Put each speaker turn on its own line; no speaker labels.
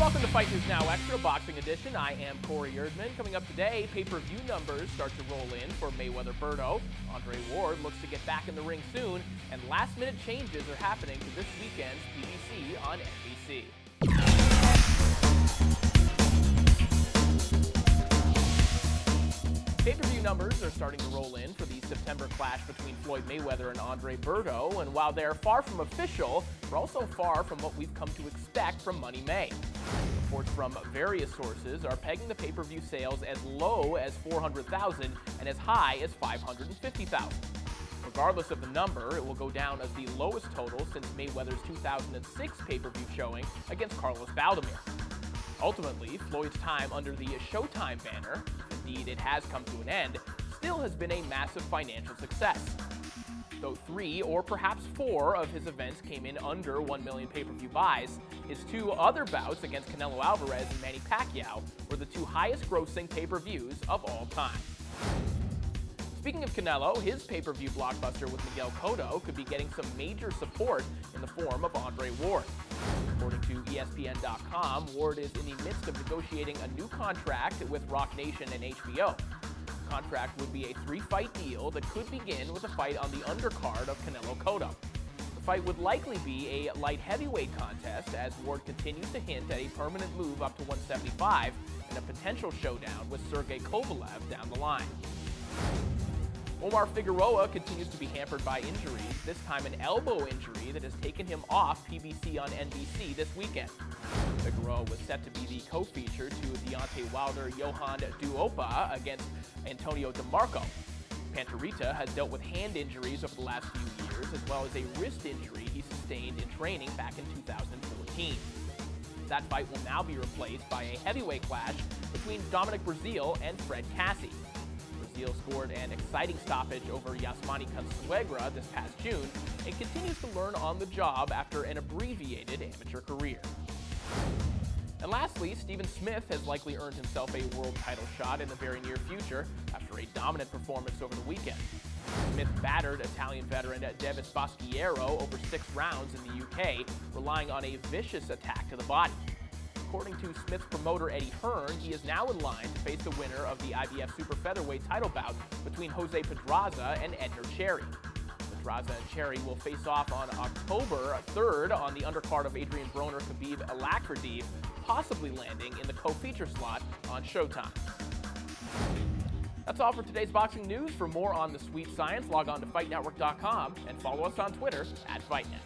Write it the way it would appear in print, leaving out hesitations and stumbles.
Welcome to Fight News Now Extra Boxing Edition. I am Corey Erdman. Coming up today, pay-per-view numbers start to roll in for Mayweather-Berto. Andre Ward looks to get back in the ring soon, and last-minute changes are happening to this weekend's PPV on NBC. Pay-per-view numbers are starting to roll in for the September clash between Floyd Mayweather and Andre Berto, and while they're far from official, they're also far from what we've come to expect from Money May. Reports from various sources are pegging the pay-per-view sales as low as 400,000 and as high as 550,000. Regardless of the number, it will go down as the lowest total since Mayweather's 2006 pay-per-view showing against Carlos Valdemir. Ultimately, Floyd's time under the Showtime banner, indeed it has come to an end, still has been a massive financial success. Though 3 or perhaps 4 of his events came in under 1 million pay-per-view buys, his 2 other bouts against Canelo Alvarez and Manny Pacquiao were the 2 highest-grossing pay-per-views of all time. Speaking of Canelo, his pay-per-view blockbuster with Miguel Cotto could be getting some major support in the form of Andre Ward. According to ESPN.com, Ward is in the midst of negotiating a new contract with Rock Nation and HBO. The contract would be a 3-fight deal that could begin with a fight on the undercard of Canelo Cotto. The fight would likely be a light heavyweight contest, as Ward continues to hint at a permanent move up to 175 and a potential showdown with Sergey Kovalev down the line. Omar Figueroa continues to be hampered by injuries, this time an elbow injury that has taken him off PBC on NBC this weekend. Figueroa was set to be the co-feature to Deontay Wilder-Johan Duopa against Antonio DeMarco. Pantorita has dealt with hand injuries over the last few years, as well as a wrist injury he sustained in training back in 2014. That fight will now be replaced by a heavyweight clash between Dominic Breazeale and Fred Cassie. Breazeale scored an exciting stoppage over Yasmani Consuegra this past June and continues to learn on the job after an abbreviated amateur career. And lastly, Stephen Smith has likely earned himself a world title shot in the very near future after a dominant performance over the weekend. Smith battered Italian veteran Devis Basquiero over 6 rounds in the UK, relying on a vicious attack to the body. According to Smith's promoter Eddie Hearn, he is now in line to face the winner of the IBF Super Featherweight title bout between Jose Pedraza and Edner Cherry. Pedraza and Cherry will face off on October 3rd on the undercard of Adrian Broner-Khabib Alakhardiev, possibly landing in the co-feature slot on Showtime. That's all for today's boxing news. For more on the sweet science, log on to FightNetwork.com and follow us on Twitter @FightNet.